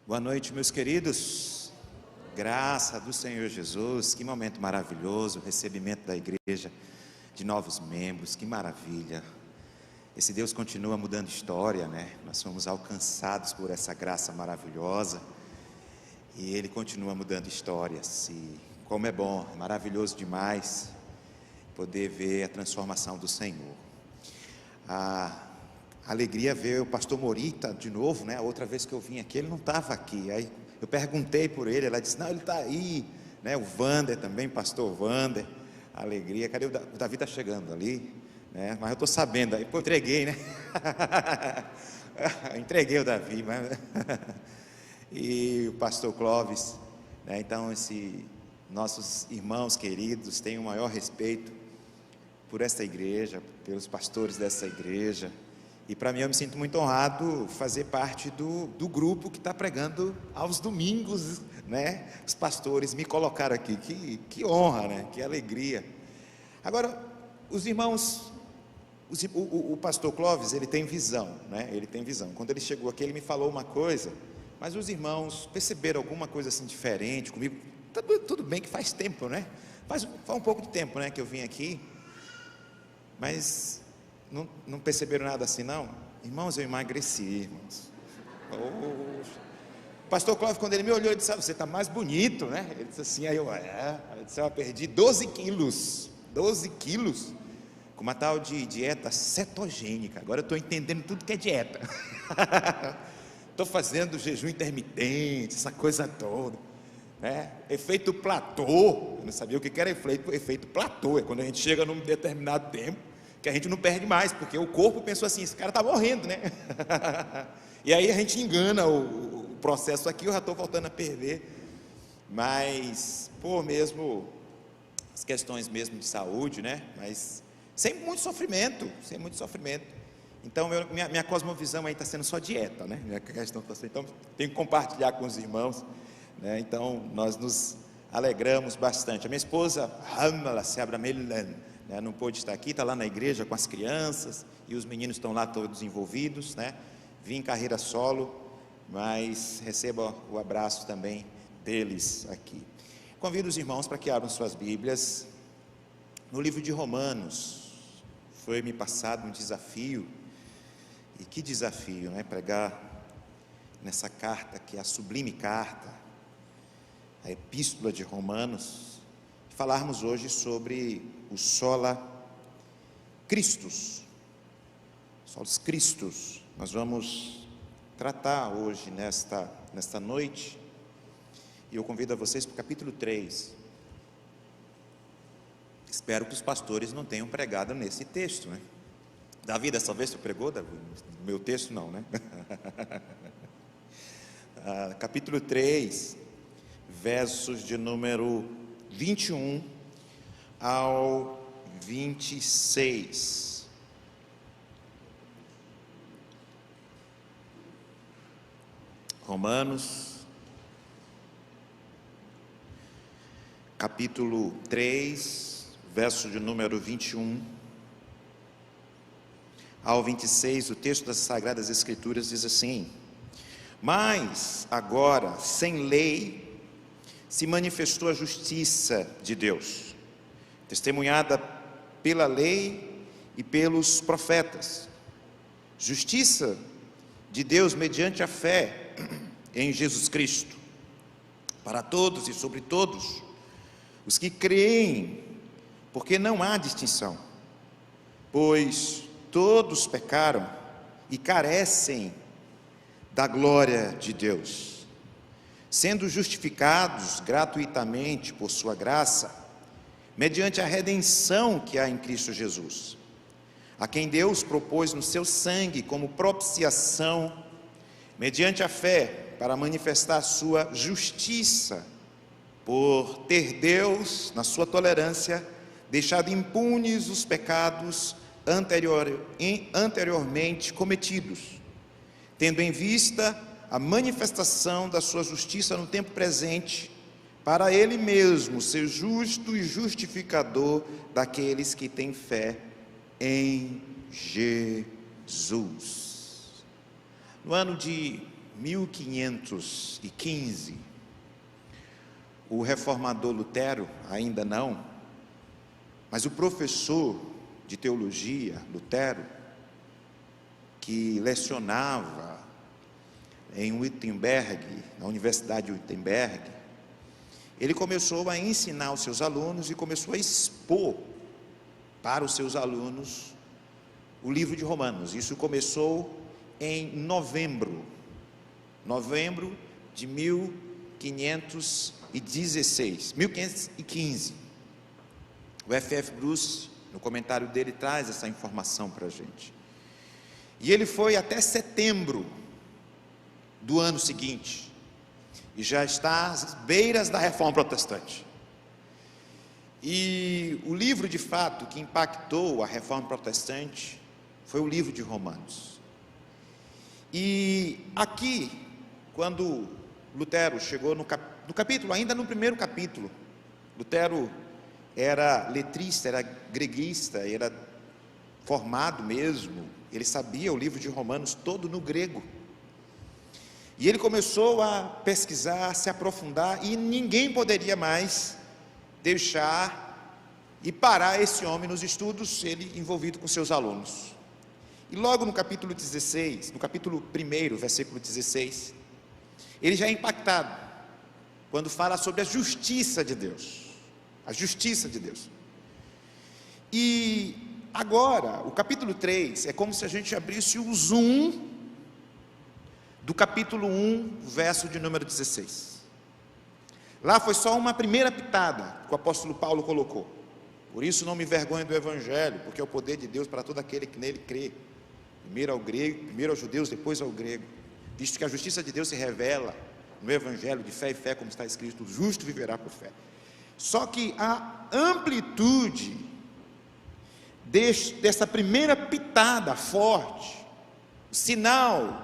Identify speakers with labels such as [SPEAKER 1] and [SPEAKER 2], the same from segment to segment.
[SPEAKER 1] Boa noite, meus queridos. Graça do Senhor Jesus. Que momento maravilhoso, o recebimento da igreja de novos membros. Que maravilha. Esse Deus continua mudando história, né? Nós fomos alcançados por essa graça maravilhosa e Ele continua mudando histórias. E como é bom, é maravilhoso demais poder ver a transformação do Senhor. A alegria ver o pastor Morita de novo, né? A outra vez que eu vim aqui, ele não estava aqui. Aí eu perguntei por ele, ela disse: não, ele está aí, né? O Wander também, pastor Wander. Alegria, cadê o Davi? Está chegando ali, né? Mas eu estou sabendo, aí pô, entreguei, né? Entreguei o Davi, mas e o pastor Clóvis, né? Então, nossos irmãos queridos têm o maior respeito por esta igreja, pelos pastores dessa igreja. E para mim, eu me sinto muito honrado fazer parte do grupo que está pregando aos domingos, né? Os pastores me colocaram aqui, que honra, né? Que alegria. Agora, os irmãos, o pastor Clóvis, ele tem visão, né? Ele tem visão. Quando ele chegou aqui, ele me falou uma coisa, mas os irmãos perceberam alguma coisa assim diferente comigo. Tudo bem que faz tempo, né? Faz um pouco de tempo, né, que eu vim aqui, mas não perceberam nada assim, não? Irmãos, eu emagreci, irmãos. O pastor Clóvis, quando ele me olhou, ele disse: você está mais bonito, né? Ele disse assim, aí eu disse: eu perdi 12 quilos, com uma tal de dieta cetogênica. Agora eu estou entendendo tudo que é dieta. Estou fazendo jejum intermitente, essa coisa toda, né? Efeito platô. Eu não sabia o que era efeito platô. É quando a gente chega num determinado tempo que a gente não perde mais, porque o corpo pensou assim: esse cara está morrendo, né? E aí a gente engana o processo aqui, eu já estou voltando a perder. Mas por mesmo as questões mesmo de saúde, né? Mas sem muito sofrimento. Então minha cosmovisão aí está sendo só dieta, né? Minha questão está sendo, então tenho que compartilhar com os irmãos, né? Então nós nos alegramos bastante. A minha esposa Hamala Seabramelan, né, não pôde estar aqui, está lá na igreja com as crianças, e os meninos estão lá todos envolvidos, né? Vim em carreira solo, mas receba o abraço também deles aqui. Convido os irmãos para que abram suas Bíblias no livro de Romanos. Foi-me passado um desafio, e que desafio, né? Pregar nessa carta, que é a sublime carta, a epístola de Romanos, falarmos hoje sobre o sola Christus, solos Christus. Nós vamos tratar hoje, nesta noite, e eu convido a vocês para o capítulo 3. Espero que os pastores não tenham pregado nesse texto, né? Davi, dessa vez tu pregou, Davi? Meu texto não, né? Capítulo 3, versos de número 21 ao 26. Romanos, capítulo 3, verso de número 21 ao 26, o texto das Sagradas Escrituras diz assim: mas agora, sem lei, se manifestou a justiça de Deus, testemunhada pela lei e pelos profetas, justiça de Deus mediante a fé em Jesus Cristo, para todos e sobre todos os que creem, porque não há distinção, pois todos pecaram e carecem da glória de Deus, sendo justificados gratuitamente por sua graça, mediante a redenção que há em Cristo Jesus, a quem Deus propôs no seu sangue como propiciação, mediante a fé, para manifestar a sua justiça, por ter Deus, na sua tolerância, deixado impunes os pecados anteriormente cometidos, tendo em vista a manifestação da sua justiça no tempo presente, para Ele mesmo ser justo e justificador daqueles que têm fé em Jesus. No ano de 1515, o reformador Lutero, ainda não, mas o professor de teologia, Lutero, que lecionava em Wittenberg, na Universidade de Wittenberg, ele começou a ensinar os seus alunos e começou a expor para os seus alunos o livro de Romanos. Isso começou em novembro de 1515. O F.F. Bruce, no comentário dele, traz essa informação para a gente. E ele foi até setembro do ano seguinte, e já está às beiras da Reforma Protestante. E o livro, de fato, que impactou a Reforma Protestante foi o livro de Romanos. E aqui, quando Lutero chegou no capítulo, ainda no primeiro capítulo, Lutero era letrista, era greguista, era formado mesmo, ele sabia o livro de Romanos todo no grego. E ele começou a pesquisar, se aprofundar, e ninguém poderia mais deixar e parar esse homem nos estudos, ele envolvido com seus alunos. E logo no capítulo 16, no capítulo 1, versículo 16, ele já é impactado, quando fala sobre a justiça de Deus. A justiça de Deus. E agora, o capítulo 3, é como se a gente abrisse o zoom do capítulo 1, verso de número 16. Lá foi só uma primeira pitada que o apóstolo Paulo colocou. Por isso não me envergonho do Evangelho, porque é o poder de Deus para todo aquele que nele crê. Primeiro ao grego, primeiro aos judeus, depois ao grego. Visto que a justiça de Deus se revela no Evangelho de fé e fé, como está escrito, o justo viverá por fé. Só que a amplitude dessa primeira pitada forte, o sinal,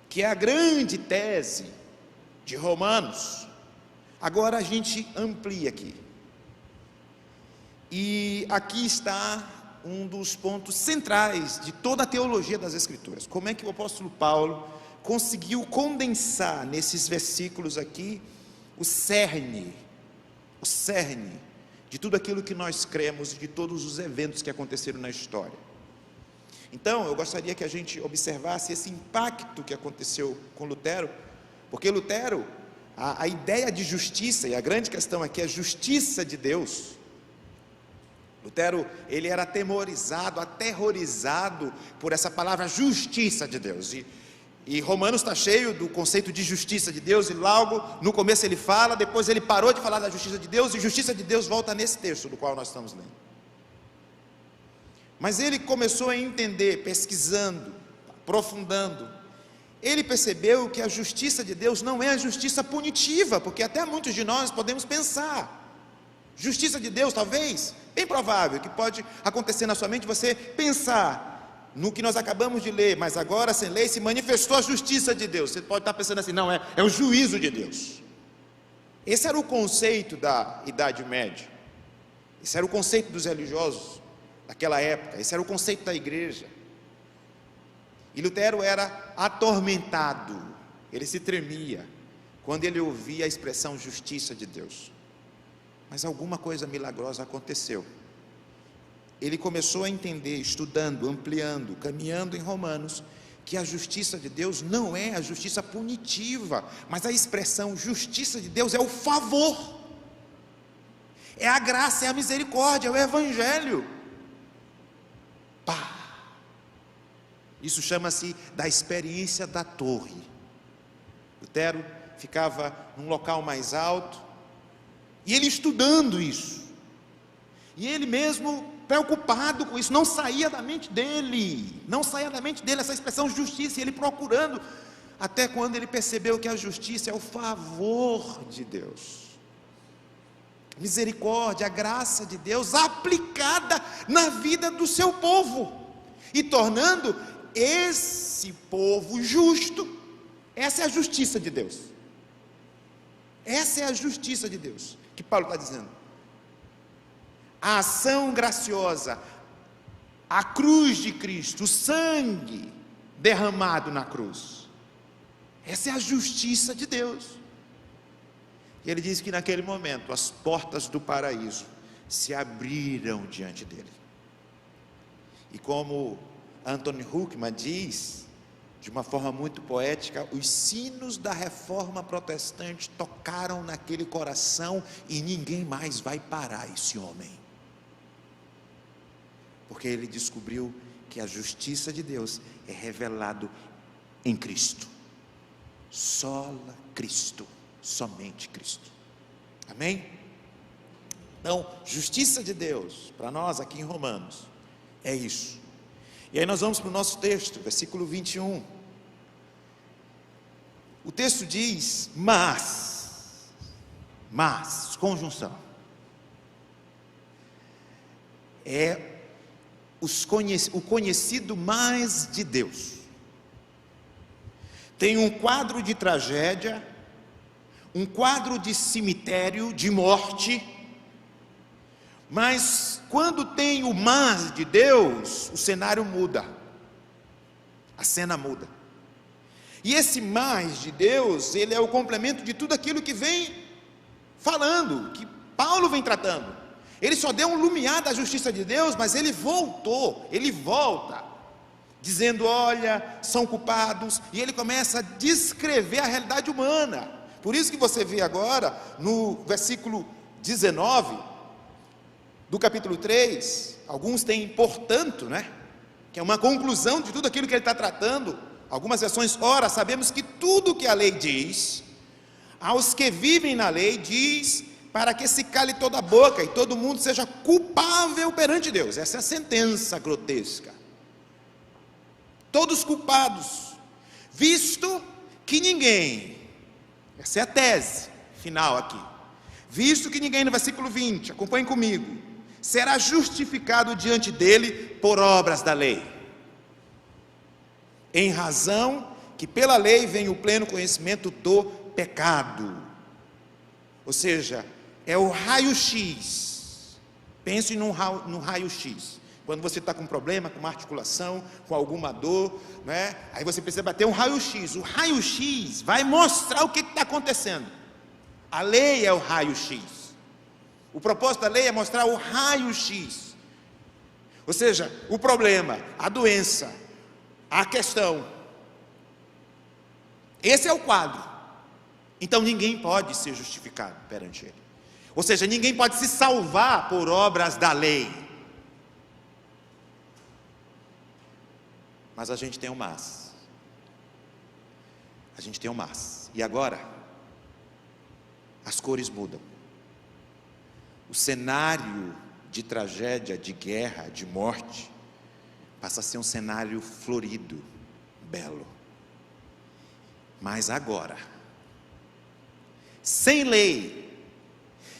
[SPEAKER 1] que é a grande tese de Romanos, agora a gente amplia aqui. E aqui está um dos pontos centrais de toda a teologia das Escrituras. Como é que o apóstolo Paulo conseguiu condensar nesses versículos aqui o cerne de tudo aquilo que nós cremos e de todos os eventos que aconteceram na história. Então, eu gostaria que a gente observasse esse impacto que aconteceu com Lutero, porque Lutero, a ideia de justiça, e a grande questão aqui é a justiça de Deus. Lutero, ele era aterrorizado por essa palavra justiça de Deus, e Romanos está cheio do conceito de justiça de Deus, e logo no começo ele fala, depois ele parou de falar da justiça de Deus, e justiça de Deus volta nesse texto do qual nós estamos lendo. Mas ele começou a entender, pesquisando, aprofundando, ele percebeu que a justiça de Deus não é a justiça punitiva, porque até muitos de nós podemos pensar, justiça de Deus talvez, bem provável que pode acontecer na sua mente, você pensar no que nós acabamos de ler, mas agora sem lei se manifestou a justiça de Deus. Você pode estar pensando assim, não, é o juízo de Deus. Esse era o conceito da Idade Média, esse era o conceito dos religiosos daquela época, esse era o conceito da igreja. E Lutero era atormentado, ele se tremia quando ele ouvia a expressão justiça de Deus. Mas alguma coisa milagrosa aconteceu. Ele começou a entender, estudando, ampliando, caminhando em Romanos, que a justiça de Deus não é a justiça punitiva, mas a expressão justiça de Deus é o favor, é a graça, é a misericórdia, é o Evangelho. Isso chama-se da experiência da torre. Lutero ficava num local mais alto, e ele estudando isso, e ele mesmo preocupado com isso, não saía da mente dele essa expressão justiça, e ele procurando, até quando ele percebeu que a justiça é o favor de Deus, misericórdia, a graça de Deus aplicada na vida do seu povo, e tornando esse povo justo. Essa é a justiça de Deus, essa é a justiça de Deus, que Paulo está dizendo. A ação graciosa, a cruz de Cristo, o sangue derramado na cruz, Essa é a justiça de Deus. E ele diz que naquele momento as portas do paraíso se abriram diante dele. E como Anthony Huckman diz, de uma forma muito poética, os sinos da reforma protestante tocaram naquele coração e ninguém mais vai parar esse homem. Porque ele descobriu que a justiça de Deus é revelado em Cristo. Sola Cristo, somente Cristo. Amém? Então, justiça de Deus, para nós aqui em Romanos, é isso. E aí nós vamos para o nosso texto, versículo 21. O texto diz, mas, conjunção, é o conhecido mais de Deus. Tem um quadro de tragédia, um quadro de cemitério, de morte, mas quando tem o mas de Deus, o cenário muda, a cena muda. E esse mais de Deus, ele é o complemento de tudo aquilo que vem falando, que Paulo vem tratando. Ele só deu um lumiar da justiça de Deus, mas ele volta, dizendo, olha, são culpados, e ele começa a descrever a realidade humana. Por isso que você vê agora, no versículo 19, do capítulo 3, alguns têm portanto, que é uma conclusão de tudo aquilo que ele está tratando. Algumas versões, ora, sabemos que tudo que a lei diz, aos que vivem na lei, diz para que se cale toda a boca e todo mundo seja culpável perante Deus. Essa é a sentença grotesca. Todos culpados, visto que ninguém, essa é a tese final aqui, visto que ninguém, no versículo 20, acompanhe comigo, será justificado diante dele por obras da lei, em razão que pela lei vem o pleno conhecimento do pecado. Ou seja, é o raio-x. Pense no raio-x. Quando você está com um problema, com uma articulação, com alguma dor, aí você precisa bater um raio-x. O raio-x vai mostrar o que está acontecendo. A lei é o raio-x. O propósito da lei é mostrar o raio-x. Ou seja, o problema, a doença, a questão. Esse é o quadro. Então ninguém pode ser justificado perante ele. Ou seja, ninguém pode se salvar por obras da lei. Mas a gente tem um mas. A gente tem um mas. E agora, as cores mudam. O cenário de tragédia, de guerra, de morte, passa a ser um cenário florido, belo. Mas agora, sem lei.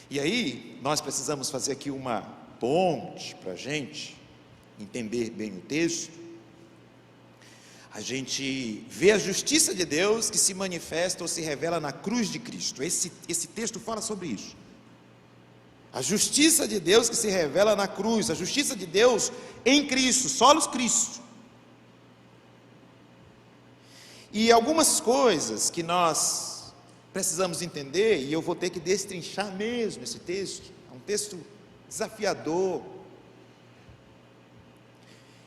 [SPEAKER 1] E aí, nós precisamos fazer aqui uma ponte para a gente entender bem o texto. A gente vê a justiça de Deus que se manifesta ou se revela na cruz de Cristo. Esse texto fala sobre isso. A justiça de Deus que se revela na cruz, a justiça de Deus em Cristo, solos Cristo. E algumas coisas que nós precisamos entender, e eu vou ter que destrinchar mesmo esse texto, é um texto desafiador.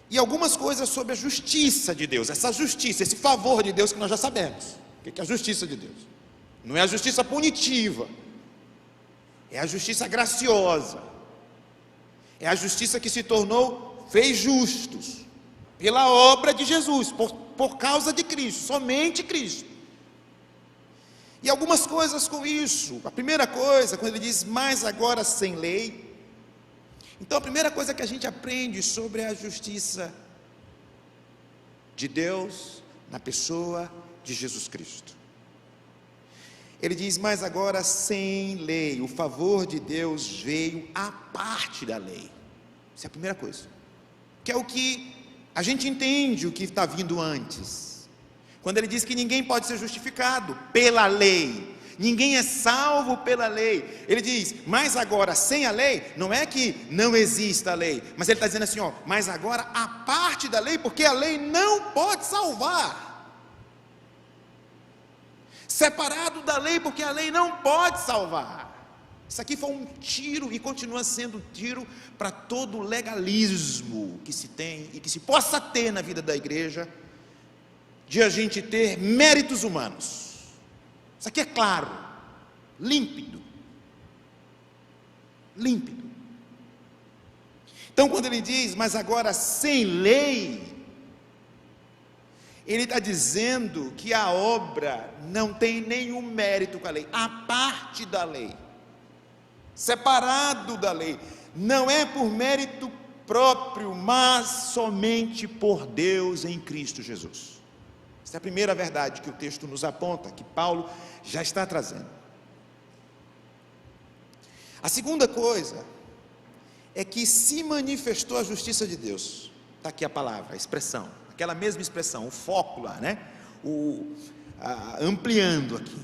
[SPEAKER 1] E algumas coisas sobre a justiça de Deus, essa justiça, esse favor de Deus que nós já sabemos. O que é a justiça de Deus? Não é a justiça punitiva, é a justiça graciosa, é a justiça que se tornou, fez justos, pela obra de Jesus, por causa de Cristo, somente Cristo. E algumas coisas com isso. A primeira coisa, quando ele diz, mas agora sem lei. Então a primeira coisa que a gente aprende sobre a justiça de Deus, na pessoa de Jesus Cristo. Ele diz, mas agora sem lei, o favor de Deus veio à parte da lei. Essa é a primeira coisa, que é o que a gente entende o que está vindo antes, quando ele diz que ninguém pode ser justificado pela lei, ninguém é salvo pela lei. Ele diz, mas agora sem a lei, não é que não exista a lei, mas ele está dizendo assim, mas agora a parte da lei, porque a lei não pode salvar. separado da lei, porque a lei não pode salvar. Isso aqui foi um tiro e continua sendo um tiro para todo o legalismo que se tem e que se possa ter na vida da igreja, de a gente ter méritos humanos. Isso aqui é claro, límpido. Límpido. Então, quando ele diz, mas agora sem lei, ele está dizendo que a obra não tem nenhum mérito com a lei, a parte da lei, separado da lei, não é por mérito próprio, mas somente por Deus em Cristo Jesus. Essa é a primeira verdade que o texto nos aponta, que Paulo já está trazendo. A segunda coisa é que se manifestou a justiça de Deus. Está aqui a palavra, a expressão, aquela mesma expressão, o foco lá, né? Ampliando aqui.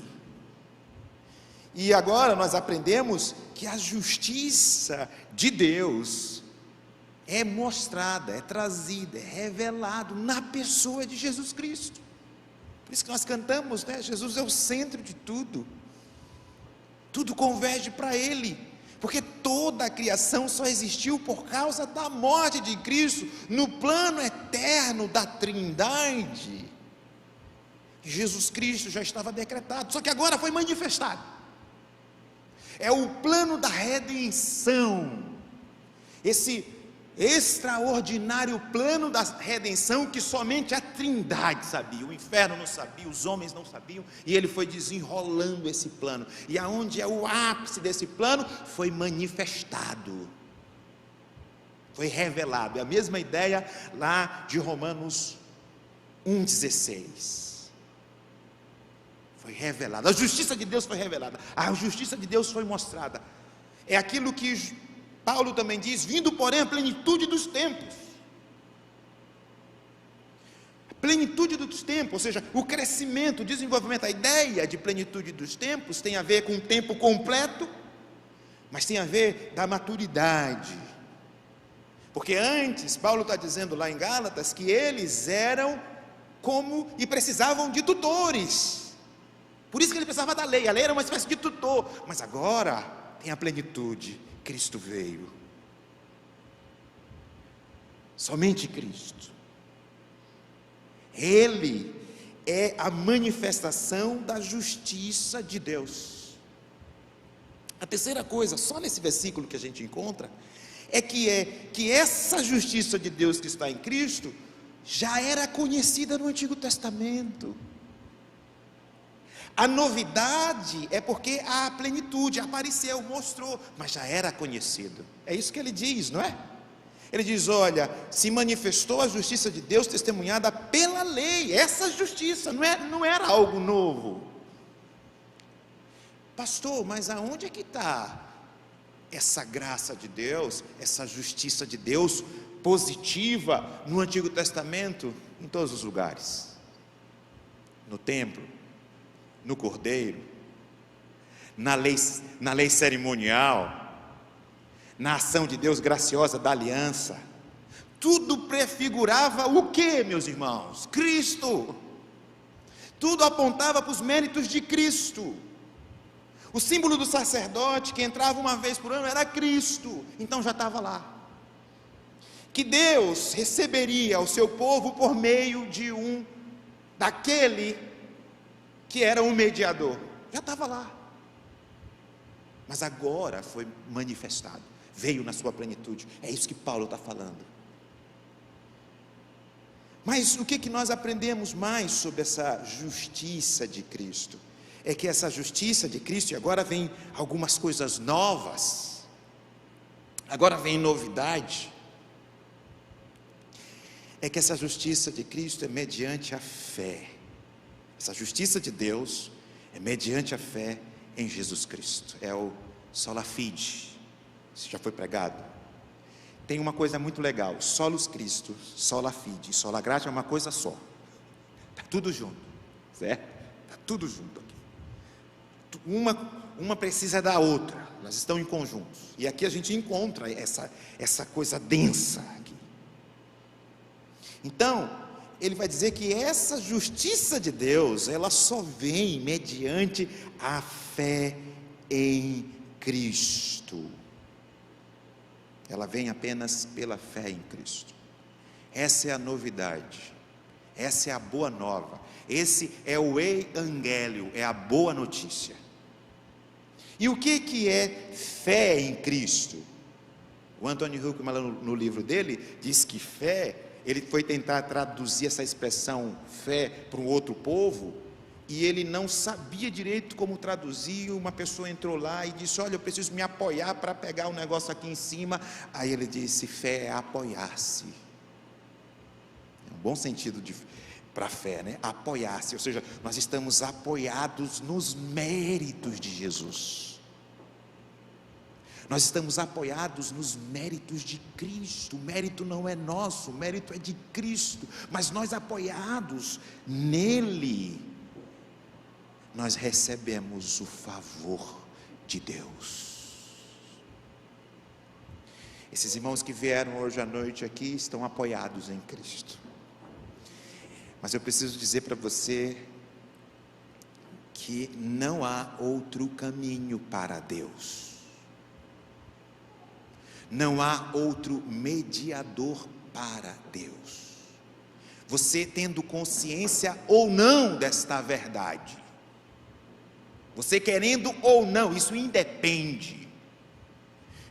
[SPEAKER 1] E agora nós aprendemos que a justiça de Deus é mostrada, é trazida, é revelado na pessoa de Jesus Cristo. Por isso que nós cantamos, né? Jesus é o centro de tudo. Tudo converge para Ele, porque toda a criação só existiu por causa da morte de Cristo, no plano eterno da Trindade. Jesus Cristo já estava decretado, só que agora foi manifestado. É o plano da redenção, esse extraordinário plano da redenção que somente a Trindade sabia, o inferno não sabia, os homens não sabiam, e ele foi desenrolando esse plano, e aonde é o ápice desse plano, foi manifestado, foi revelado. É a mesma ideia lá de Romanos 1,16, foi revelado, a justiça de Deus foi revelada, a justiça de Deus foi mostrada, é aquilo que Paulo também diz, vindo porém a plenitude dos tempos. A plenitude dos tempos, ou seja, o crescimento, o desenvolvimento, a ideia de plenitude dos tempos tem a ver com o tempo completo, mas tem a ver da maturidade. Porque antes, Paulo está dizendo lá em Gálatas, que eles eram como, e precisavam de tutores. Por isso que ele precisava da lei, a lei era uma espécie de tutor, mas agora tem a plenitude. Cristo veio, somente Cristo, Ele é a manifestação da justiça de Deus. A terceira coisa, só nesse versículo que a gente encontra, é que essa justiça de Deus que está em Cristo, já era conhecida no Antigo Testamento. A novidade é porque a plenitude apareceu, mostrou, mas já era conhecido. É isso que ele diz, não é? Ele diz, olha, se manifestou a justiça de Deus testemunhada pela lei. Essa justiça não era algo novo. Pastor, mas aonde é que está essa graça de Deus, essa justiça de Deus positiva no Antigo Testamento? Em todos os lugares, no templo, no Cordeiro, na lei cerimonial, na ação de Deus graciosa da aliança. Tudo prefigurava o que, meus irmãos? Cristo. Tudo apontava para os méritos de Cristo. O símbolo do sacerdote que entrava uma vez por ano era Cristo, então já estava lá. Que Deus receberia o seu povo por meio de daquele que era um mediador, já estava lá, mas agora foi manifestado, veio na sua plenitude. É isso que Paulo está falando. Mas o que nós aprendemos mais sobre essa justiça de Cristo? É que essa justiça de Cristo, e agora vem algumas coisas novas, agora vem novidade, é que essa justiça de Cristo é mediante a fé. Essa justiça de Deus é mediante a fé em Jesus Cristo. É o sola fide. Isso já foi pregado. Tem uma coisa muito legal: solus Christus, sola fide, sola gratia é uma coisa só. Está tudo junto, certo? Está tudo junto aqui. Uma precisa da outra, elas estão em conjuntos. E aqui a gente encontra essa coisa densa aqui. Então, ele vai dizer que essa justiça de Deus, ela só vem mediante a fé em Cristo. Ela vem apenas pela fé em Cristo. Essa é a novidade, essa é a boa nova, esse é o Evangelho, é a boa notícia. E o que é fé em Cristo? O Anthony Huckman, no livro dele, diz que fé, ele foi tentar traduzir essa expressão fé para um outro povo, e ele não sabia direito como traduzir. Uma pessoa entrou lá e disse: olha, eu preciso me apoiar para pegar um negócio aqui em cima. Aí ele disse: fé é apoiar-se. É um bom sentido para fé, né? Apoiar-se, ou seja, nós estamos apoiados nos méritos de Jesus. Nós estamos apoiados nos méritos de Cristo. O mérito não é nosso, o mérito é de Cristo, mas nós apoiados nele, nós recebemos o favor de Deus. Esses irmãos que vieram hoje à noite aqui estão apoiados em Cristo, mas eu preciso dizer para você que não há outro caminho para Deus. Não há outro mediador para Deus. Você tendo consciência ou não desta verdade, você querendo ou não, isso independe.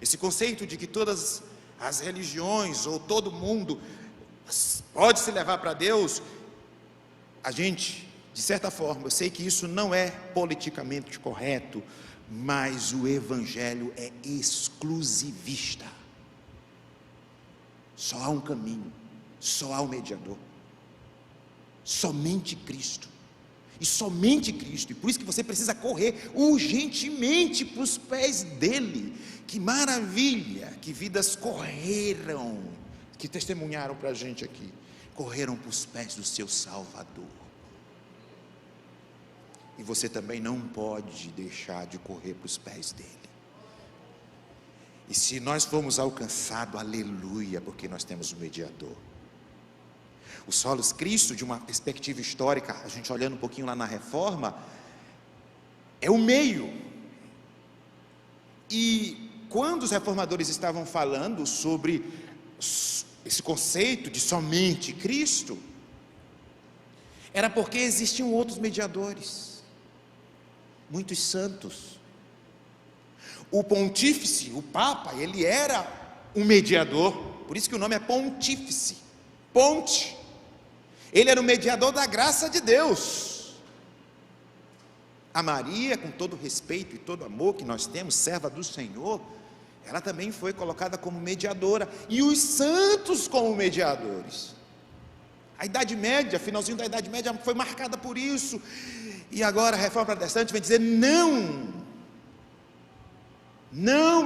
[SPEAKER 1] Esse conceito de que todas as religiões ou todo mundo pode se levar para Deus, a gente, de certa forma, eu sei que isso não é politicamente correto, mas o Evangelho é exclusivista. Só há um caminho, só há um mediador, somente Cristo, e somente Cristo, e por isso que você precisa correr urgentemente para os pés dele. Que maravilha, que vidas correram, que testemunharam para a gente aqui, correram para os pés do seu Salvador. E você também não pode deixar de correr para os pés dele. E se nós formos alcançados, aleluia, porque nós temos um mediador. O solos Cristo, de uma perspectiva histórica, a gente olhando um pouquinho lá na Reforma, é o meio. E quando os reformadores estavam falando sobre esse conceito de somente Cristo, era porque existiam outros mediadores, muitos santos. O pontífice, o Papa, ele era um mediador, por isso que o nome é pontífice, ponte. Ele era o mediador da graça de Deus. A Maria, com todo respeito e todo amor que nós temos, serva do Senhor, ela também foi colocada como mediadora, e os santos como mediadores. A Idade Média, finalzinho da Idade Média, foi marcada por isso, e agora a Reforma Protestante vem dizer: não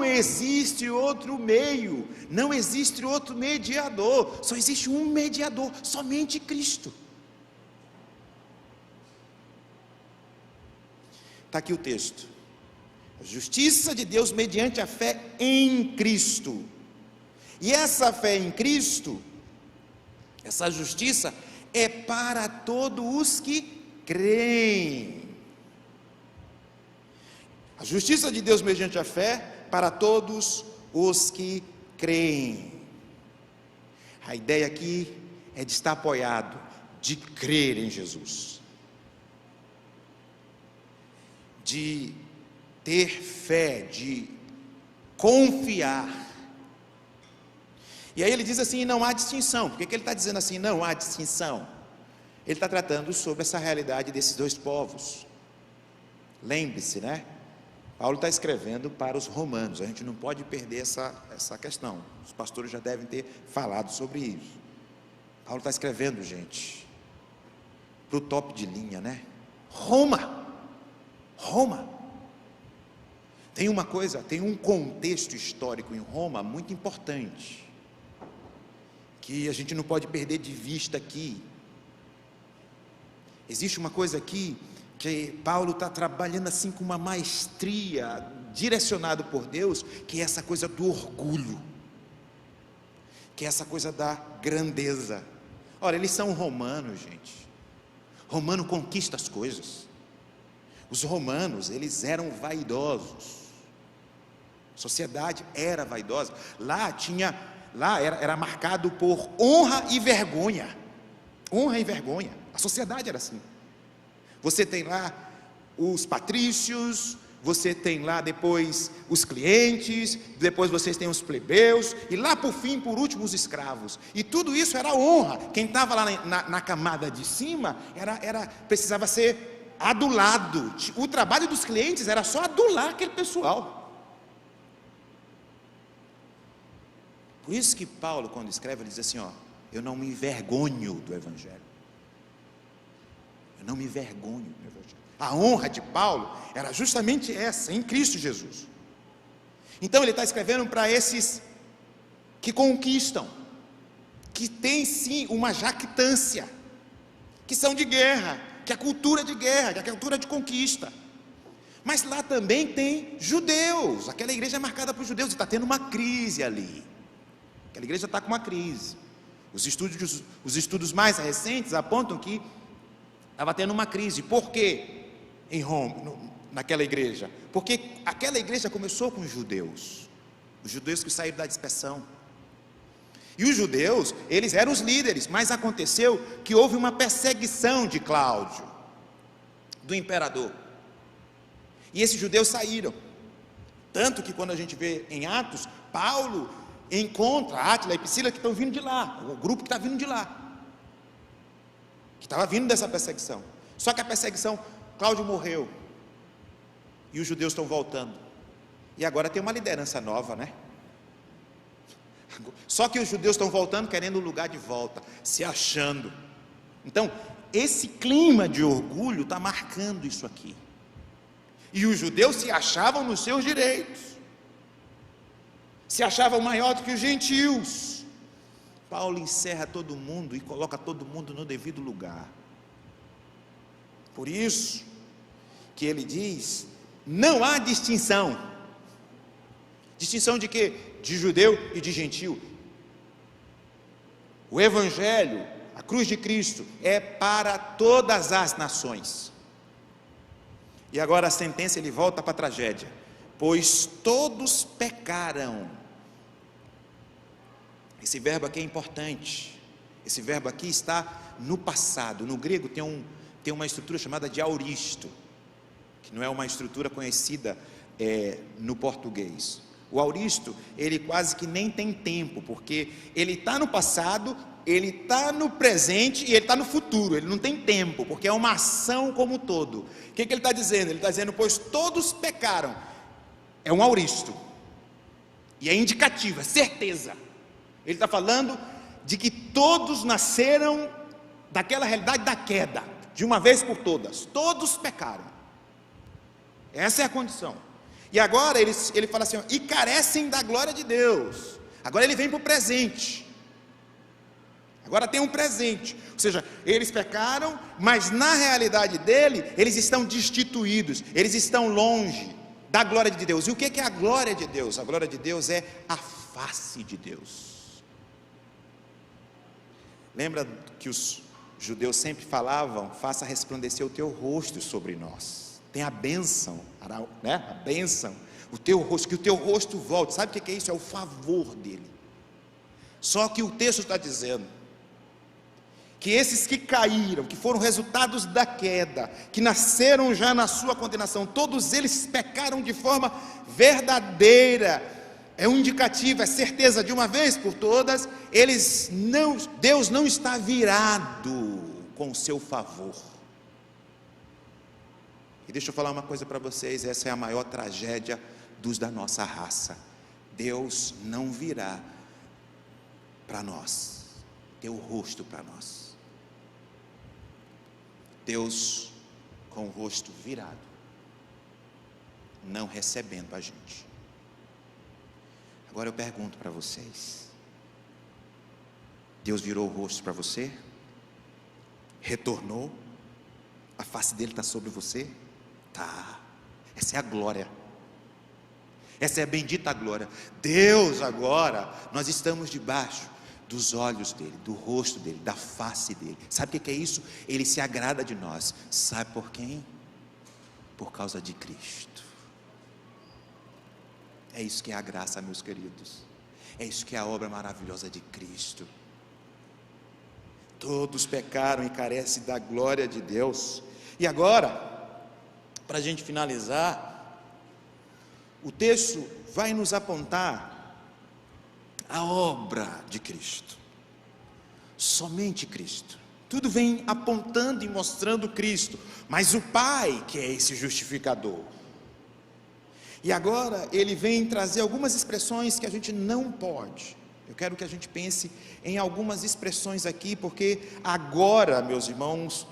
[SPEAKER 1] existe outro meio, não existe outro mediador, só existe um mediador, somente Cristo. Está aqui o texto: a justiça de Deus mediante a fé em Cristo. E essa fé em Cristo, essa justiça é para todos os que creem. A justiça de Deus mediante a fé para todos os que creem. A ideia aqui é de estar apoiado, de crer em Jesus, de ter fé, de confiar. E aí ele diz assim: não há distinção. Por que ele está dizendo assim, não há distinção? Ele está tratando sobre essa realidade desses dois povos. Lembre-se, né? Paulo está escrevendo para os romanos, a gente não pode perder essa questão. Os pastores já devem ter falado sobre isso. Paulo está escrevendo, gente, para o top de linha, né? Roma. Tem uma coisa, tem um contexto histórico em Roma muito importante, que a gente não pode perder de vista aqui. Existe uma coisa aqui que Paulo está trabalhando assim com uma maestria, direcionado por Deus, que é essa coisa do orgulho, que é essa coisa da grandeza. Olha, eles são romanos, gente. Romano conquista as coisas. Os romanos, eles eram vaidosos. A sociedade era vaidosa. Lá era marcado por honra e vergonha. Honra e vergonha. A sociedade era assim. Você tem lá os patrícios, você tem lá depois os clientes, depois vocês têm os plebeus, e lá por fim, por último, os escravos. E tudo isso era honra. Quem estava lá na camada de cima precisava ser adulado. O trabalho dos clientes era só adular aquele pessoal. Por isso que Paulo, quando escreve, ele diz assim, eu não me envergonho do Evangelho. Eu não me envergonho do Evangelho. A honra de Paulo era justamente essa, em Cristo Jesus. Então ele está escrevendo para esses que conquistam, que têm sim uma jactância, que são de guerra, que é cultura de guerra, que é cultura de conquista. Mas lá também tem judeus, aquela igreja é marcada por judeus, e está tendo uma crise ali. Aquela igreja está com uma crise. Os estudos mais recentes apontam que estava tendo uma crise. Por quê? Em Roma, naquela igreja, porque aquela igreja começou com os judeus que saíram da dispersão, e os judeus, eles eram os líderes, mas aconteceu que houve uma perseguição de Cláudio, do imperador, e esses judeus saíram, tanto que quando a gente vê em Atos, Paulo encontra Átila e Priscila que estão vindo de lá, o grupo que está vindo de lá, que estava vindo dessa perseguição, só que a perseguição, Cláudio morreu, e os judeus estão voltando, e agora tem uma liderança nova, né? Só que os judeus estão voltando, querendo o lugar de volta, se achando. Então, esse clima de orgulho está marcando isso aqui, e os judeus se achavam nos seus direitos, se achavam maior do que os gentios. Paulo encerra todo mundo e coloca todo mundo no devido lugar. Por isso que ele diz, não há distinção. Distinção de quê? De judeu e de gentil. O Evangelho, a cruz de Cristo, é para todas as nações. E agora a sentença, ele volta para a tragédia. Pois todos pecaram. Esse verbo aqui é importante. Esse verbo aqui está no passado. No grego tem uma estrutura chamada de auristo, que não é uma estrutura conhecida no português. O auristo, ele quase que nem tem tempo, porque ele está no passado, ele está no presente e ele está no futuro, ele não tem tempo, porque é uma ação como um todo. O que ele está dizendo? Ele está dizendo, pois todos pecaram. É um auristo, e é indicativo, é certeza. Ele está falando de que todos nasceram daquela realidade da queda, de uma vez por todas, todos pecaram, essa é a condição. E agora ele fala assim, e carecem da glória de Deus. Agora ele vem para o presente, agora tem um presente, ou seja, eles pecaram, mas na realidade dele, eles estão destituídos, eles estão longe da glória de Deus. E o que é a glória de Deus? A glória de Deus é a face de Deus. Lembra que os judeus sempre falavam, faça resplandecer o teu rosto sobre nós. Tem a bênção, né? A bênção, o teu rosto, que o teu rosto volte. Sabe o que é isso? É o favor dele. Só que o texto está dizendo que esses que caíram, que foram resultados da queda, que nasceram já na sua condenação, todos eles pecaram de forma verdadeira. É um indicativo, é certeza, de uma vez por todas, Deus não está virado com o seu favor. E deixa eu falar uma coisa para vocês, essa é a maior tragédia dos da nossa raça. Deus não virá para nós, ter o rosto para nós. Deus com o rosto virado, não recebendo a gente. Agora eu pergunto para vocês, Deus virou o rosto para você? Retornou? A face dele está sobre você? Tá, essa é a glória, essa é a bendita glória. Deus agora, nós estamos debaixo dos olhos dele, do rosto dele, da face dele. Sabe o que é isso? Ele se agrada de nós. Sabe por quem? Por causa de Cristo. É isso que é a graça, meus queridos. É isso que é a obra maravilhosa de Cristo. Todos pecaram e carecem da glória de Deus. E agora, para a gente finalizar, o texto vai nos apontar a obra de Cristo. Somente Cristo. Tudo vem apontando e mostrando Cristo, mas o Pai que é esse justificador. E agora ele vem trazer algumas expressões que a gente não pode. Eu quero que a gente pense em algumas expressões aqui, porque agora, meus irmãos,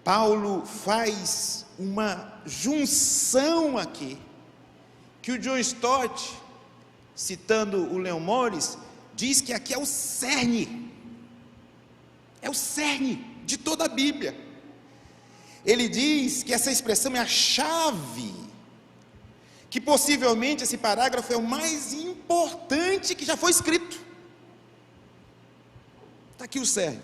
[SPEAKER 1] Paulo faz uma junção aqui, que o John Stott, citando o Leon Morris, diz que aqui é o cerne de toda a Bíblia. Ele diz que essa expressão é a chave, que possivelmente esse parágrafo é o mais importante que já foi escrito. Está aqui o cerne.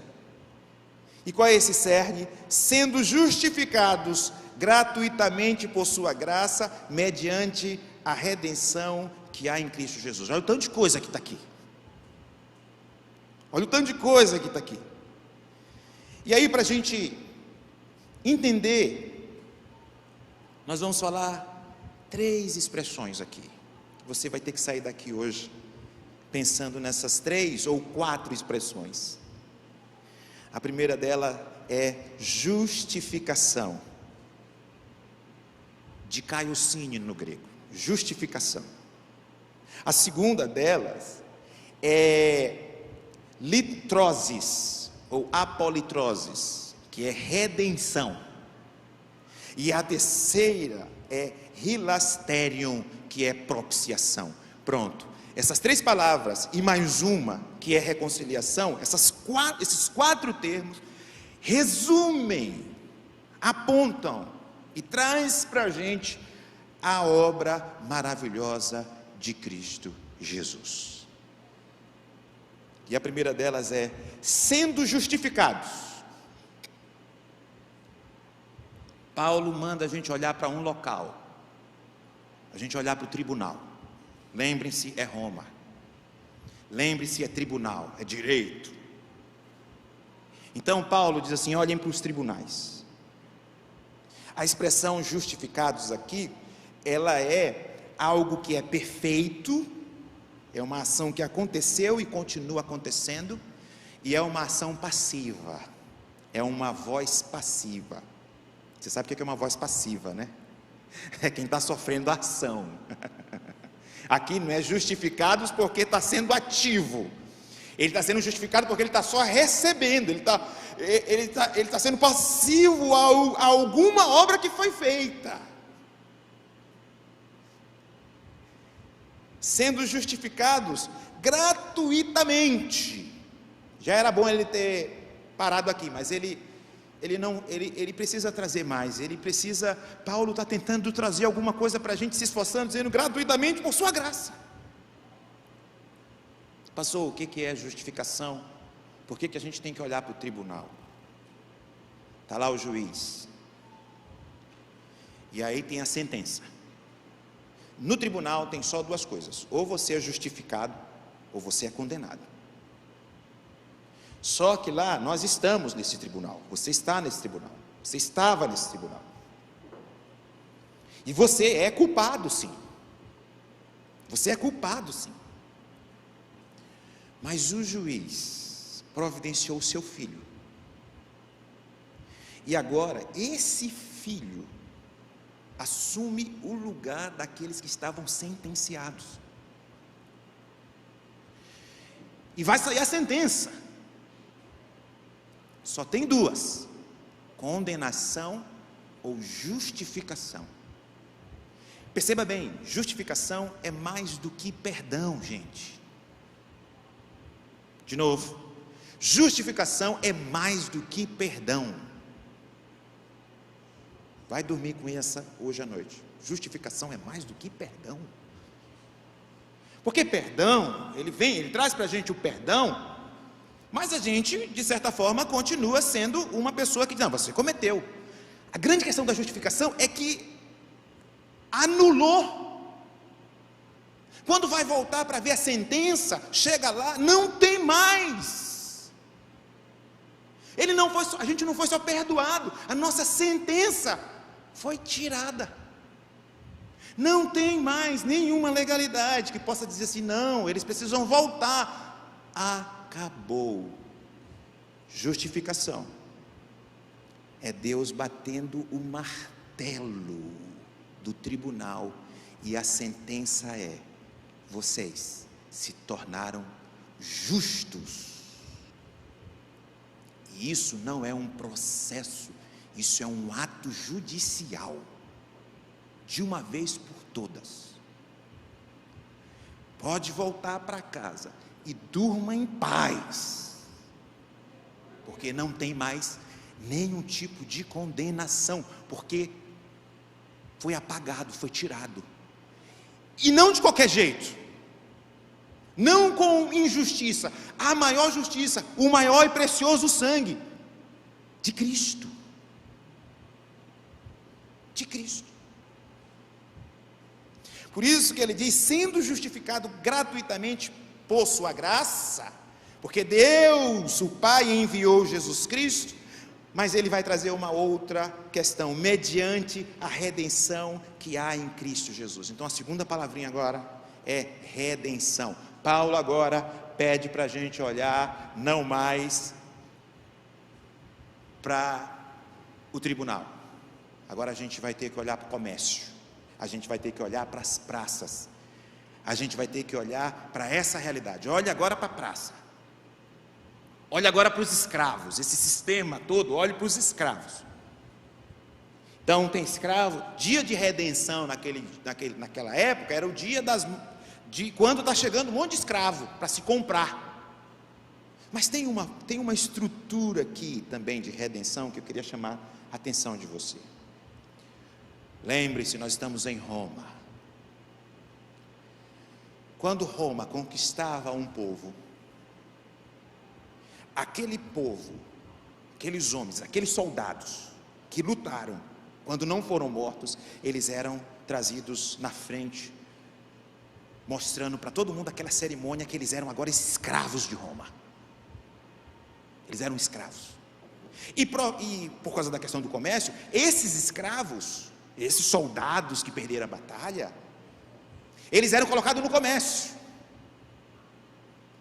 [SPEAKER 1] E qual é esse cerne? Sendo justificados gratuitamente por sua graça, mediante a redenção que há em Cristo Jesus. Olha o tanto de coisa que está aqui. Olha o tanto de coisa que está aqui. E aí, para a gente entender, nós vamos falar 3 expressões aqui. Você vai ter que sair daqui hoje pensando nessas 3 ou 4 expressões. A primeira dela é justificação, dikaiosune no grego, justificação. A segunda delas é litrosis, ou apolitrosis, que é redenção. E a terceira é hilasterion, que é propiciação. Pronto, essas 3 palavras e mais uma, que é reconciliação, esses 4 termos resumem, apontam e traz para a gente a obra maravilhosa de Cristo Jesus. E a primeira delas é sendo justificados. Paulo manda a gente olhar para um local, a gente olhar para o tribunal. Lembrem-se, é Roma. Lembre-se, é tribunal, é direito. Então Paulo diz assim: olhem para os tribunais. A expressão justificados aqui, ela é algo que é perfeito, é uma ação que aconteceu e continua acontecendo, e é uma ação passiva, é uma voz passiva. Você sabe o que é uma voz passiva, né? É quem está sofrendo a ação. Aqui não é justificados porque está sendo ativo, ele está sendo justificado porque ele está só recebendo, ele está sendo passivo a alguma obra que foi feita. Sendo justificados gratuitamente. Já era bom ele ter parado aqui, mas ele precisa trazer mais. Paulo está tentando trazer alguma coisa para a gente, se esforçando, dizendo gratuitamente por sua graça. Passou, o que é justificação? Por que a gente tem que olhar para o tribunal? Está lá o juiz, e aí tem a sentença. No tribunal tem só 2 coisas: ou você é justificado, ou você é condenado. Só que lá nós estamos nesse tribunal, você está nesse tribunal, você estava nesse tribunal, e você é culpado sim, você é culpado sim, mas o juiz providenciou o seu filho, e agora esse filho assume o lugar daqueles que estavam sentenciados, e vai sair a sentença. Só tem 2: condenação ou justificação. Perceba bem, justificação é mais do que perdão, gente. De novo, justificação é mais do que perdão. Vai dormir com essa hoje à noite. Justificação é mais do que perdão. Porque perdão, ele traz para a gente o perdão Mas a gente, de certa forma, continua sendo uma pessoa que diz, não, você cometeu. A grande questão da justificação é que anulou. Quando vai voltar para ver a sentença, chega lá, não tem mais. A gente não foi só perdoado, a nossa sentença foi tirada. Não tem mais nenhuma legalidade que possa dizer assim, não, eles precisam voltar. Acabou. Justificação é Deus batendo o martelo do tribunal, e a sentença é: vocês se tornaram justos. E isso não é um processo, isso é um ato judicial, de uma vez por todas. Pode voltar para casa e durma em paz, porque não tem mais nenhum tipo de condenação, porque foi apagado, foi tirado. E não de qualquer jeito, não com injustiça. A maior justiça, o maior e precioso sangue de Cristo. De Cristo. Por isso que ele diz, sendo justificado gratuitamente por sua graça, porque Deus, o Pai, enviou Jesus Cristo, mas ele vai trazer uma outra questão, mediante a redenção que há em Cristo Jesus. Então a segunda palavrinha agora é redenção. Paulo agora pede para a gente olhar não mais para o tribunal, agora a gente vai ter que olhar para o comércio, a gente vai ter que olhar para as praças, a gente vai ter que olhar para essa realidade. Olha agora para a praça, olha agora para os escravos, esse sistema todo, olhe para os escravos. Então tem escravo, dia de redenção naquela época, era o dia de quando está chegando um monte de escravo para se comprar. Mas tem uma estrutura aqui também de redenção que eu queria chamar a atenção de você. Lembre-se, nós estamos em Roma. Quando Roma conquistava um povo, aquele povo, aqueles homens, aqueles soldados que lutaram, quando não foram mortos, eles eram trazidos na frente, mostrando para todo mundo aquela cerimônia que eles eram agora escravos de Roma. Eles eram escravos. E por causa da questão do comércio, esses escravos, esses soldados que perderam a batalha, eles eram colocados no comércio,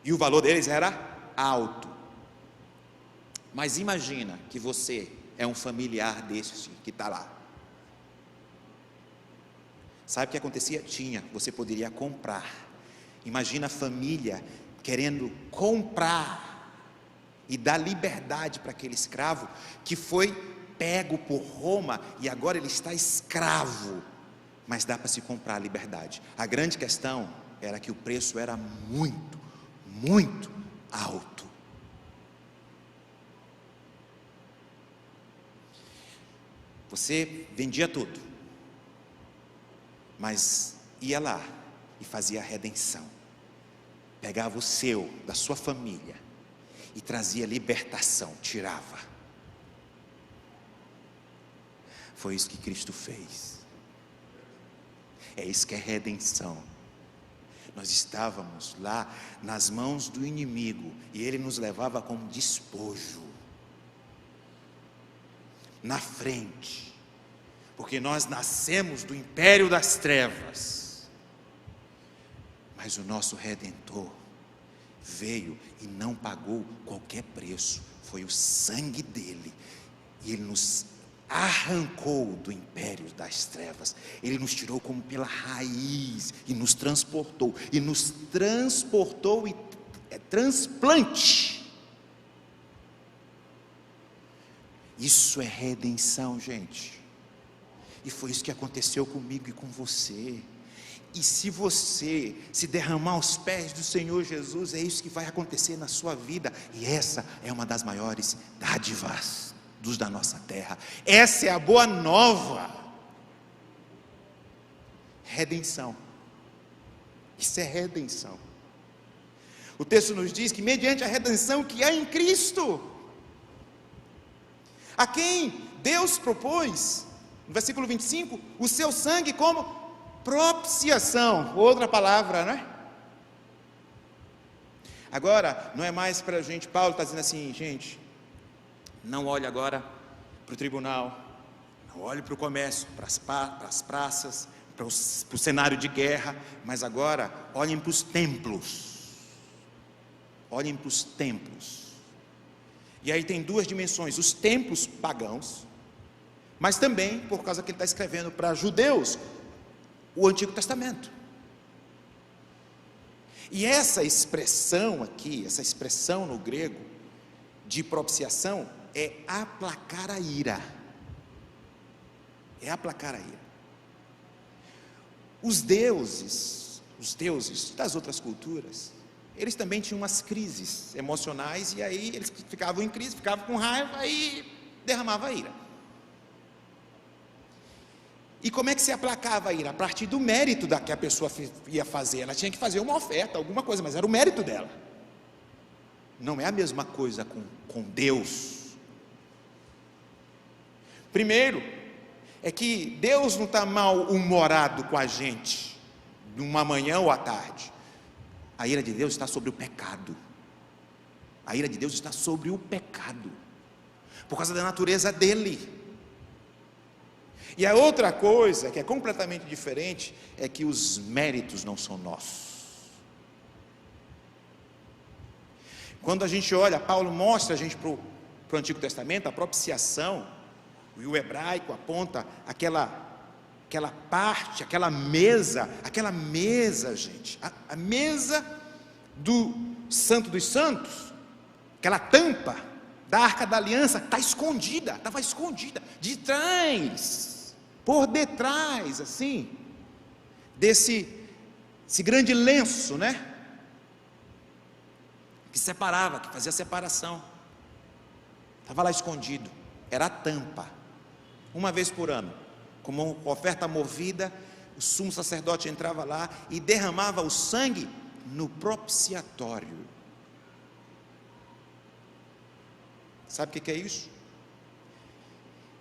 [SPEAKER 1] e o valor deles era alto. Mas imagina que você é um familiar desse que está lá. Sabe o que acontecia? Você poderia comprar. Imagina a família querendo comprar e dar liberdade para aquele escravo que foi pego por Roma e agora ele está escravo, mas dá para se comprar a liberdade. A grande questão era que o preço era muito, muito alto. Você vendia tudo, mas ia lá e fazia a redenção, pegava o seu, da sua família, e trazia libertação, tirava. Foi isso que Cristo fez. É isso que é redenção. Nós estávamos lá nas mãos do inimigo e ele nos levava como despojo na frente, porque nós nascemos do império das trevas, mas o nosso Redentor veio e não pagou qualquer preço, foi o sangue dele, e ele nos arrancou do império das trevas, ele nos tirou como pela raiz, e nos transportou e é transplante. Isso é redenção, gente, e foi isso que aconteceu comigo e com você. E se você se derramar aos pés do Senhor Jesus, é isso que vai acontecer na sua vida, e essa é uma das maiores dádivas da nossa terra. Essa é a boa nova. Redenção. Isso é redenção. O texto nos diz que mediante a redenção que há em Cristo, a quem Deus propôs, no versículo 25, o seu sangue como propiciação, outra palavra, né? Agora, não é mais para a gente, Paulo está dizendo assim, gente, não olhe agora para o tribunal, não olhe para o comércio, para as praças, para o cenário de guerra, mas agora olhem para os templos. Olhem para os templos. E aí tem duas dimensões: os templos pagãos, mas também, por causa que ele está escrevendo para judeus, o Antigo Testamento. E essa expressão aqui, essa expressão no grego, de propiciação, é aplacar a ira. É aplacar a ira. Os deuses das outras culturas, eles também tinham umas crises emocionais, e aí eles ficavam em crise, ficavam com raiva e derramavam a ira. E como é que se aplacava a ira? A partir do mérito da que a pessoa ia fazer. Ela tinha que fazer uma oferta, alguma coisa, mas era o mérito dela. Não é a mesma coisa com Deus. Primeiro, é que Deus não está mal-humorado com a gente, numa manhã ou à tarde. A ira de Deus está sobre o pecado. A ira de Deus está sobre o pecado, por causa da natureza dele. E a outra coisa, que é completamente diferente, é que os méritos não são nossos. Quando a gente olha, Paulo mostra a gente para o Antigo Testamento, a propiciação, e o hebraico aponta aquela parte, aquela mesa, gente, a mesa do Santo dos Santos, aquela tampa da Arca da Aliança, estava escondida, de trás, por detrás, assim, desse grande lenço, né? Que separava, que fazia separação, estava lá escondido, era a tampa. Uma vez por ano, como uma oferta movida, o sumo sacerdote entrava lá e derramava o sangue no propiciatório. Sabe o que é isso?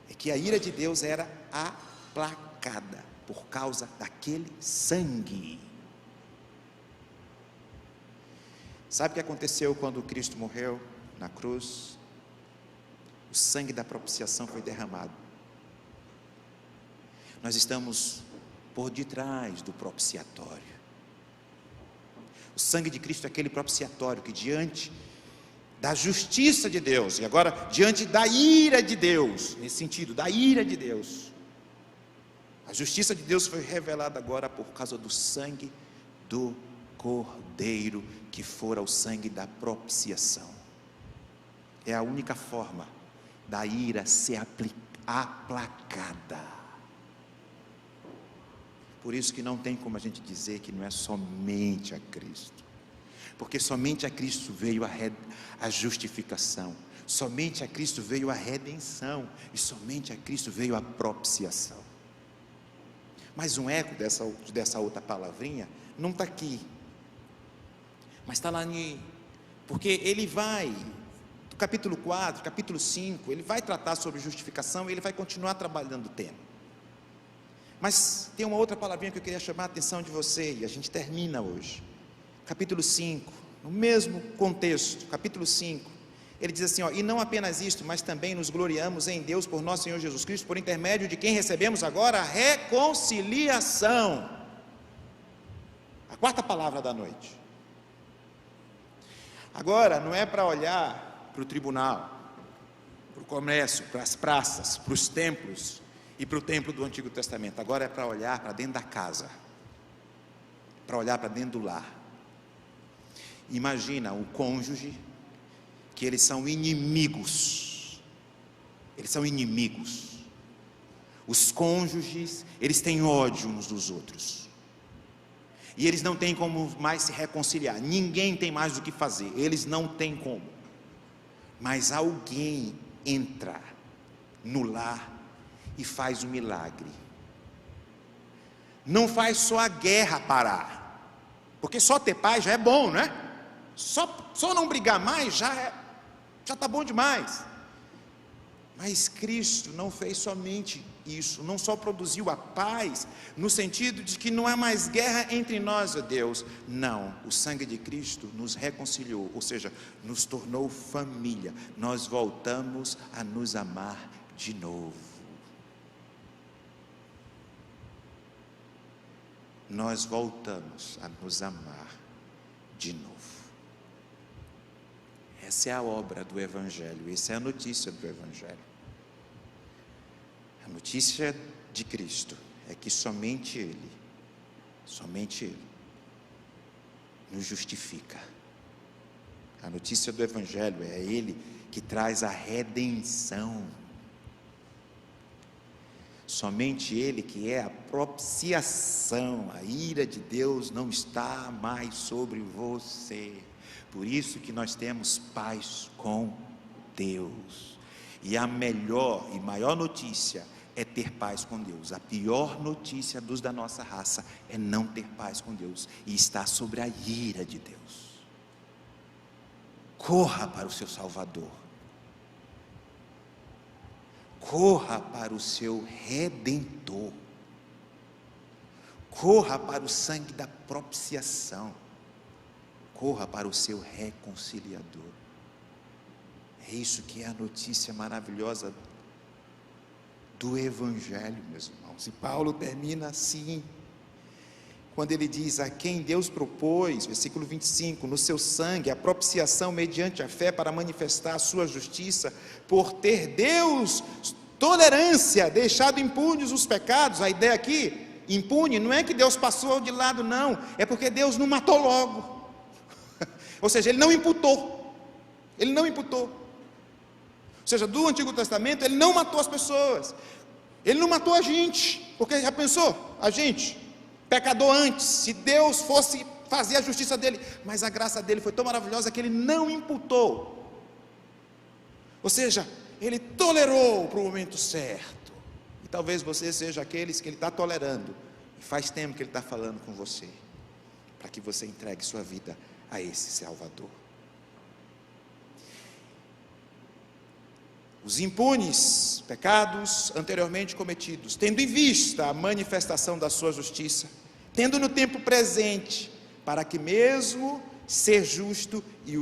[SPEAKER 1] É que a ira de Deus era aplacada por causa daquele sangue. Sabe o que aconteceu quando Cristo morreu na cruz? O sangue da propiciação foi derramado. Nós estamos por detrás do propiciatório. O sangue de Cristo é aquele propiciatório que, diante da justiça de Deus, e agora diante da ira de Deus, nesse sentido, da ira de Deus, a justiça de Deus foi revelada agora por causa do sangue do Cordeiro, que fora o sangue da propiciação. É a única forma da ira ser aplacada. Por isso que não tem como a gente dizer que não é somente a Cristo, porque somente a Cristo veio a justificação, somente a Cristo veio a redenção, e somente a Cristo veio a propiciação. Mas um eco dessa outra palavrinha não está aqui, mas está lá, porque ele vai, do capítulo 4, capítulo 5, ele vai tratar sobre justificação, e ele vai continuar trabalhando o tema. Mas tem uma outra palavrinha que eu queria chamar a atenção de você, e a gente termina hoje. Capítulo 5, no mesmo contexto, capítulo 5, ele diz assim, e não apenas isto, mas também nos gloriamos em Deus por nosso Senhor Jesus Cristo, por intermédio de quem recebemos agora a reconciliação. A quarta palavra da noite. Agora, não é para olhar para o tribunal, para o comércio, para as praças, para os templos e para o templo do Antigo Testamento. Agora é para olhar para dentro da casa, para olhar para dentro do lar. Imagina o cônjuge, que eles são inimigos. Os cônjuges, eles têm ódio uns dos outros, e eles não têm como mais se reconciliar. Ninguém tem mais o que fazer, eles não têm como. Mas alguém entra no lar e faz um milagre. Não faz só a guerra parar, porque só ter paz já é bom, né? Só não brigar mais já está bom demais. Mas Cristo não fez somente isso, não só produziu a paz, no sentido de que não há mais guerra entre nós e Deus. Não, o sangue de Cristo nos reconciliou, ou seja, nos tornou família. Nós voltamos a nos amar de novo. Nós voltamos a nos amar de novo. Essa é a obra do Evangelho, essa é a notícia do Evangelho. A notícia de Cristo é que somente Ele nos justifica. A notícia do Evangelho é Ele que traz a redenção. Somente Ele que é a propiciação, a ira de Deus não está mais sobre você. Por isso que nós temos paz com Deus. E a melhor e maior notícia é ter paz com Deus. A pior notícia dos da nossa raça é não ter paz com Deus e estar sobre a ira de Deus. Corra para o seu Salvador. Corra para o seu Redentor. Corra para o sangue da propiciação. Corra para o seu reconciliador. É isso que é a notícia maravilhosa do Evangelho, meus irmãos. E Paulo termina assim, quando ele diz: a quem Deus propôs, versículo 25, no seu sangue, a propiciação mediante a fé para manifestar a sua justiça, por ter Deus tolerância, deixado impunes os pecados. A ideia aqui, impune, não é que Deus passou de lado, não, é porque Deus não matou logo. Ou seja, Ele não imputou. Ou seja, do Antigo Testamento, Ele não matou as pessoas. Ele não matou a gente, porque já pensou, a gente, pecador antes, se Deus fosse fazer a justiça dele, mas a graça dele foi tão maravilhosa que Ele não imputou. Ou seja, Ele tolerou para o momento certo. E talvez você seja aqueles que Ele está tolerando, e faz tempo que Ele está falando com você, para que você entregue sua vida a esse Salvador. Os impunes pecados anteriormente cometidos, tendo em vista a manifestação da sua justiça, tendo no tempo presente, para que mesmo ser justo e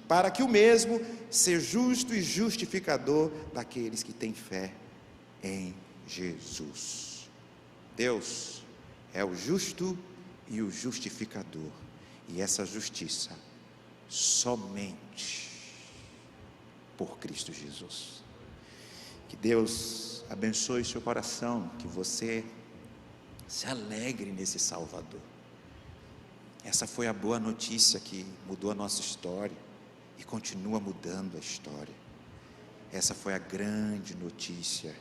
[SPEAKER 1] para que o mesmo ser justo e justificador daqueles que têm fé em Jesus. Deus é o justo e o justificador. E essa justiça somente por Cristo Jesus. Que Deus abençoe seu coração, que você se alegre nesse Salvador. Essa foi a boa notícia que mudou a nossa história e continua mudando a história. Essa foi a grande notícia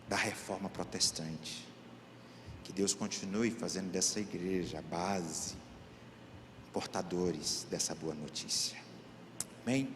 [SPEAKER 1] da reforma protestante. Que Deus continue fazendo dessa igreja a base, portadores dessa boa notícia. Amém?